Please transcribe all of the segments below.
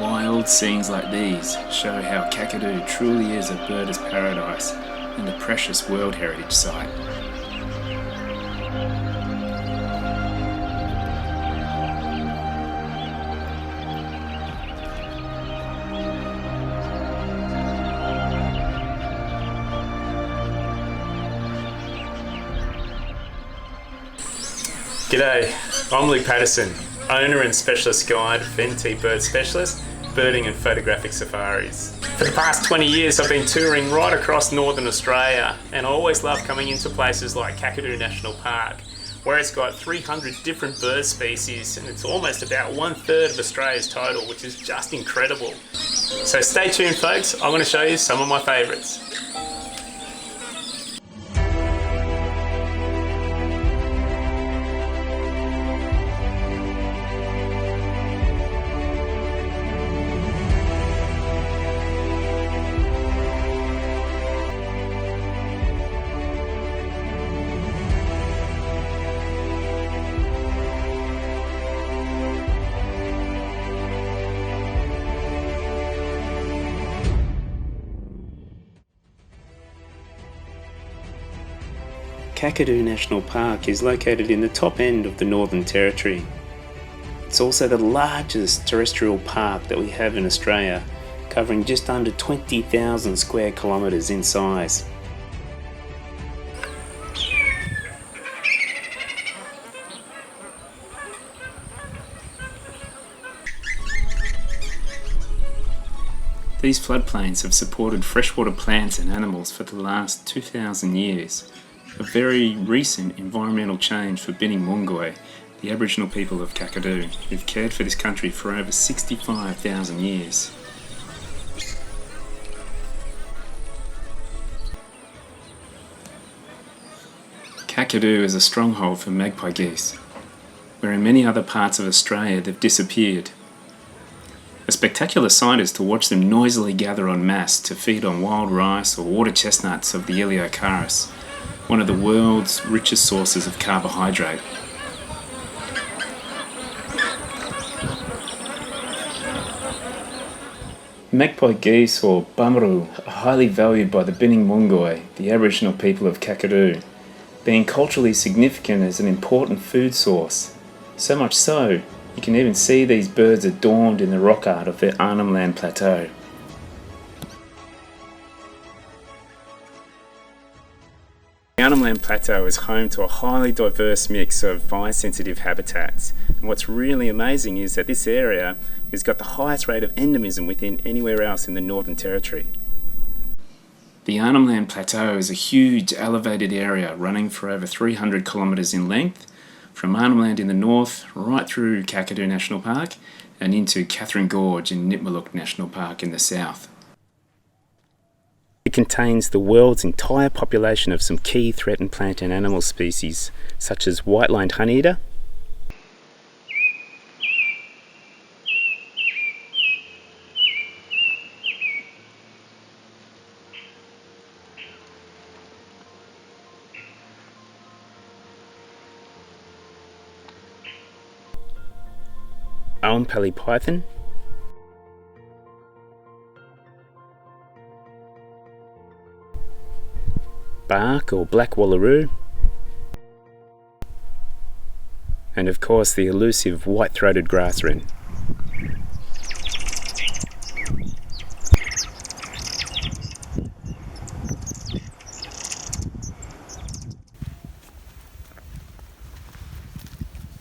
Wild scenes like these show how Kakadu truly is a birder's paradise and a precious World Heritage Site. G'day, I'm Luke Paterson, owner and specialist guide of NT Bird Specialist, birding and photographic safaris. For the past 20 years I've been touring right across northern Australia, and I always love coming into places like Kakadu National Park, where it's got 300 different bird species and it's almost about 1/3 of Australia's total, which is just incredible. So stay tuned folks, I'm going to show you some of my favourites. Kakadu National Park is located in the top end of the Northern Territory. It's also the largest terrestrial park that we have in Australia, covering just under 20,000 square kilometres in size. These floodplains have supported freshwater plants and animals for the last 2,000 years. A very recent environmental change for Binnenmungoy, the Aboriginal people of Kakadu, who've cared for this country for over 65,000 years. Kakadu is a stronghold for magpie geese, where in many other parts of Australia they've disappeared. A spectacular sight is to watch them noisily gather en masse to feed on wild rice or water chestnuts of the Inlcuding, one of the world's richest sources of carbohydrate. Magpie geese, or bamaru, are highly valued by the Binnenmungoy, the Aboriginal people of Kakadu, being culturally significant as an important food source. So much so, you can even see these birds adorned in the rock art of their Arnhem plateau. The Arnhem Plateau is home to a highly diverse mix of fire-sensitive habitats, and what's really amazing is that this area has got the highest rate of endemism within anywhere else in the Northern Territory. The Arnhem Plateau is a huge elevated area running for over 300 kilometres in length, from Arnhem in the north right through Kakadu National Park and into Catherine Gorge and Nipmuc National Park in the south. It contains the world's entire population of some key threatened plant and animal species, such as white-lined honeyeater, Ownpelly python, bark or black wallaroo, and of course the elusive white-throated grasswren.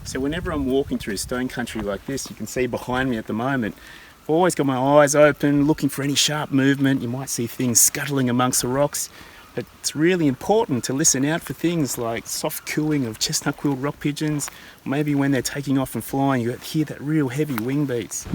So whenever I'm walking through stone country like this, you can see behind me at the moment, I've always got my eyes open, looking for any sharp movement. You might see things scuttling amongst the rocks. But it's really important to listen out for things like soft cooing of chestnut-quilled rock pigeons. Maybe when they're taking off and flying, you hear that real heavy wing beats.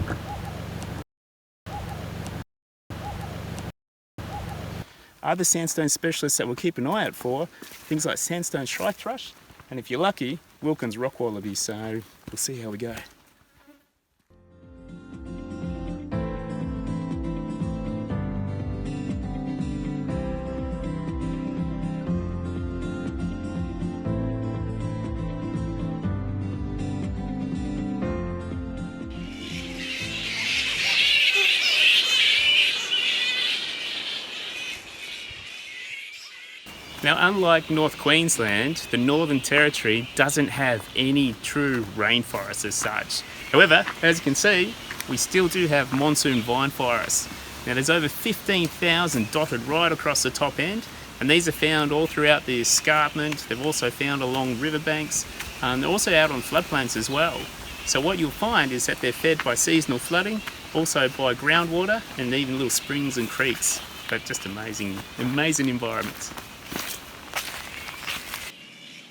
Other sandstone specialists that we'll keep an eye out for, things like sandstone shrike thrush, and if you're lucky, Wilkins rock wallaby. So we'll see how we go. Now, unlike North Queensland, the Northern Territory doesn't have any true rainforests as such. However, as you can see, we still do have monsoon vine forests. Now, there's over 15,000 dotted right across the top end, and these are found all throughout the escarpment. They've also found along riverbanks, and they're also out on floodplains as well. So what you'll find is that they're fed by seasonal flooding, also by groundwater, and even little springs and creeks. But just amazing environments.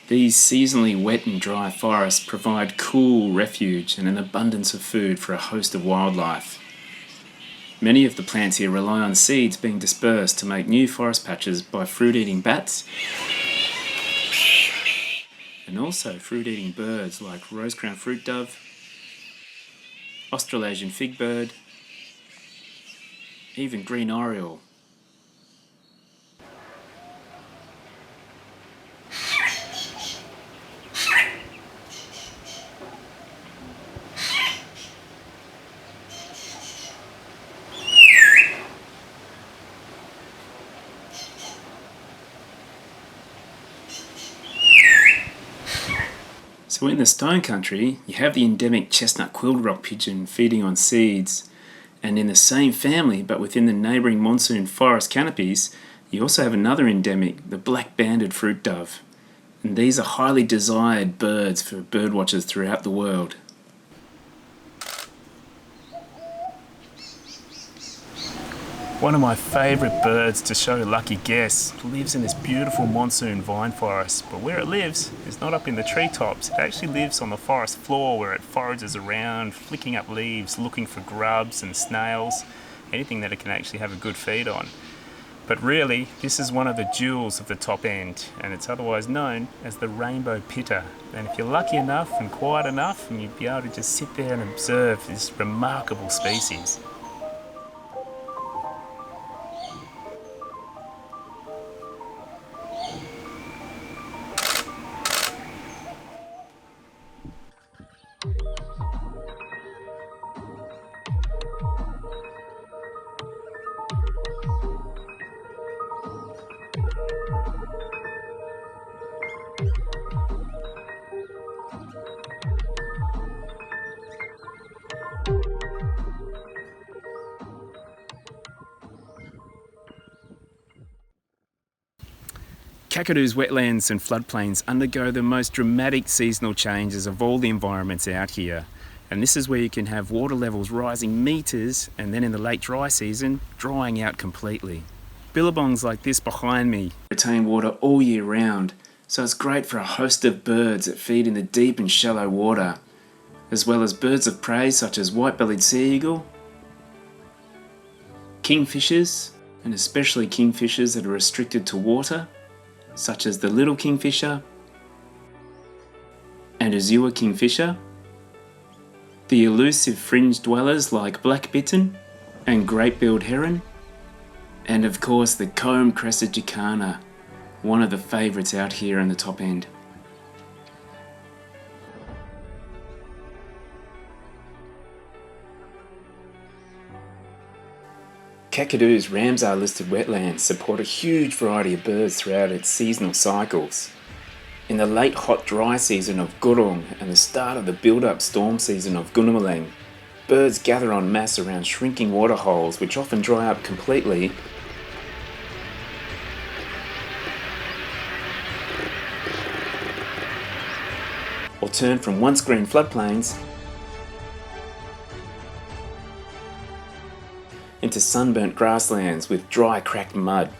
These seasonally wet and dry forests provide cool refuge and an abundance of food for a host of wildlife. Many of the plants here rely on seeds being dispersed to make new forest patches by fruit-eating bats and also fruit-eating birds like rose-crowned fruit dove, Australasian fig bird, even green oriole. So in the stone country, you have the endemic chestnut-quilled rock pigeon feeding on seeds, and in the same family but within the neighbouring monsoon forest canopies, you also have another endemic, the black-banded fruit dove. And these are highly desired birds for birdwatchers throughout the world. One of my favourite birds to show lucky guests lives in this beautiful monsoon vine forest, but where it lives is not up in the treetops. It actually lives on the forest floor where it forages around, flicking up leaves, looking for grubs and snails, anything that it can actually have a good feed on. But really, this is one of the jewels of the top end, and it's otherwise known as the rainbow pitta. And if you're lucky enough and quiet enough, and you'd be able to just sit there and observe this remarkable species. Kakadu's wetlands and floodplains undergo the most dramatic seasonal changes of all the environments out here. And this is where you can have water levels rising metres and then in the late dry season, drying out completely. Billabongs like this behind me retain water all year round, so it's great for a host of birds that feed in the deep and shallow water, as well as birds of prey such as white-bellied sea eagle, kingfishers, and especially kingfishers that are restricted to water, such as the little kingfisher and azure kingfisher, the elusive fringe dwellers like black-bitten and great-billed heron, and of course the comb-crested jacana, one of the favourites out here in the top end. Kakadu's Ramsar-listed wetlands support a huge variety of birds throughout its seasonal cycles. In the late hot dry season of Gurung and the start of the build-up storm season of Gunamaleng, birds gather en masse around shrinking waterholes which often dry up completely or turn from once green floodplains into sunburnt grasslands with dry, cracked mud.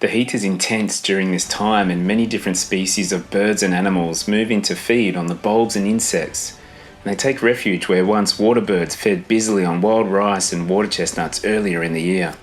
The heat is intense during this time and many different species of birds and animals move in to feed on the bulbs and insects. And they take refuge where once water birds fed busily on wild rice and water chestnuts earlier in the year.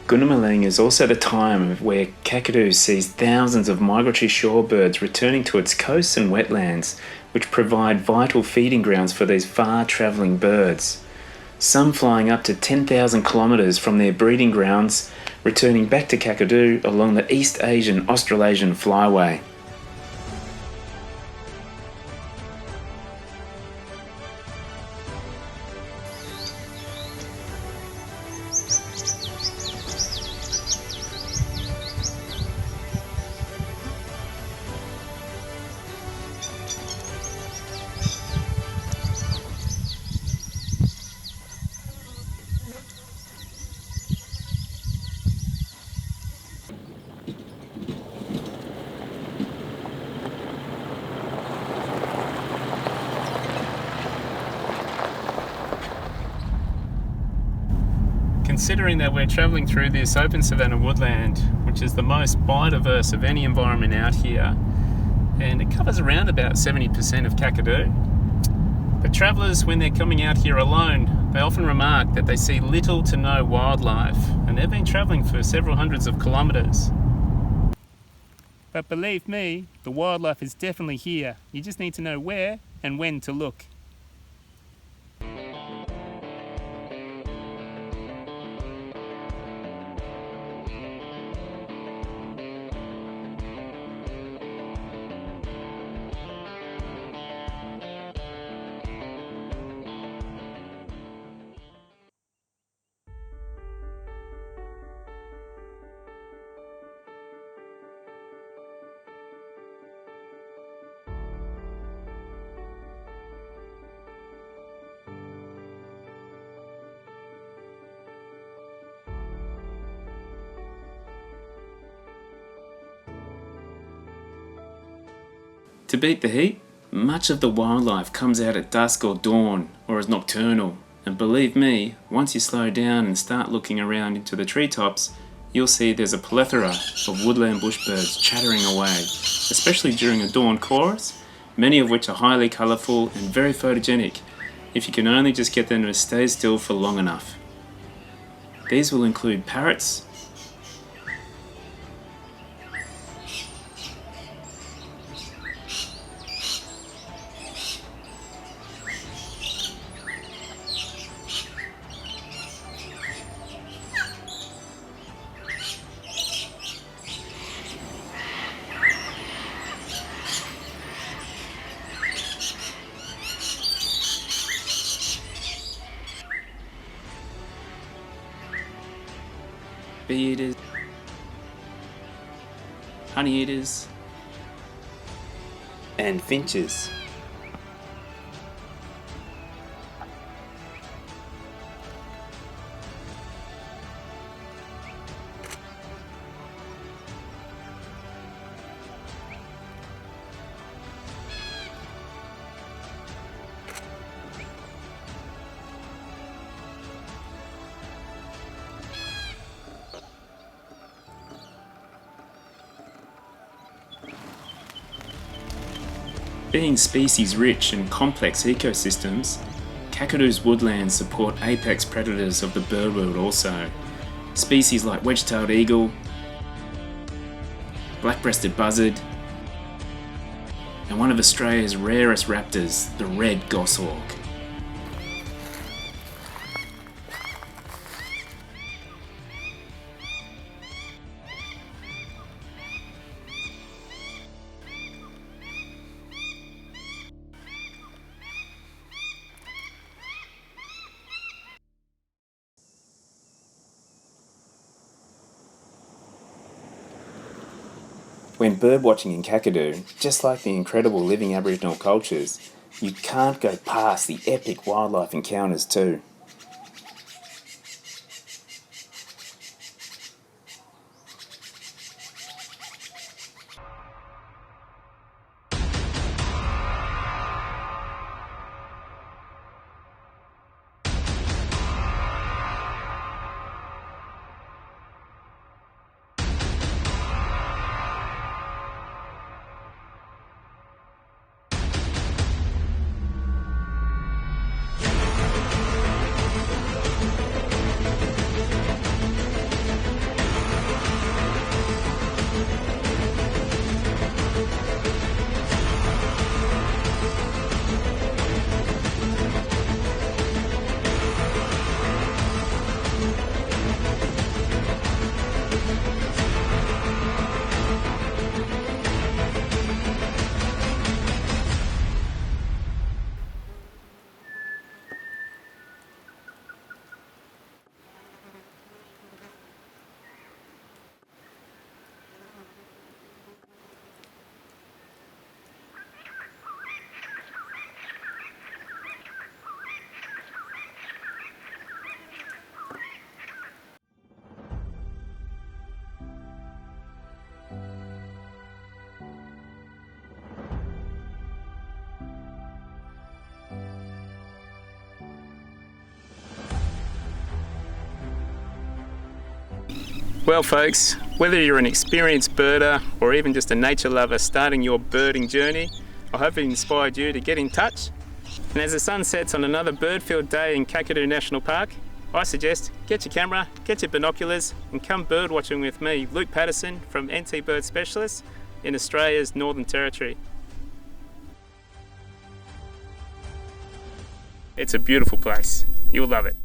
Gunamaling is also the time where Kakadu sees thousands of migratory shorebirds returning to its coasts and wetlands, which provide vital feeding grounds for these far-travelling birds. Some flying up to 10,000 kilometres from their breeding grounds, returning back to Kakadu along the East Asian Australasian flyway. Considering that we're travelling through this open savanna woodland, which is the most biodiverse of any environment out here, and it covers around about 70% of Kakadu, but travellers, when they're coming out here alone, they often remark that they see little to no wildlife, and they've been travelling for several hundreds of kilometres. But believe me, the wildlife is definitely here. You just need to know where and when to look. To beat the heat, much of the wildlife comes out at dusk or dawn, or is nocturnal. And believe me, once you slow down and start looking around into the treetops, you'll see there's a plethora of woodland bushbirds chattering away, especially during a dawn chorus, many of which are highly colourful and very photogenic, if you can only just get them to stay still for long enough. These will include parrots, bee-eaters, honeyeaters, and finches. Being species-rich and complex ecosystems, Kakadu's woodlands support apex predators of the bird world also. Species like wedge-tailed eagle, black-breasted buzzard, and one of Australia's rarest raptors, the red goshawk. When birdwatching in Kakadu, just like the incredible living Aboriginal cultures, you can't go past the epic wildlife encounters too. Well folks, whether you're an experienced birder or even just a nature lover starting your birding journey, I hope it inspired you to get in touch. And as the sun sets on another bird-filled day in Kakadu National Park, I suggest get your camera, get your binoculars and come bird watching with me, Luke Paterson from NT Bird Specialists in Australia's Northern Territory. It's a beautiful place. You'll love it.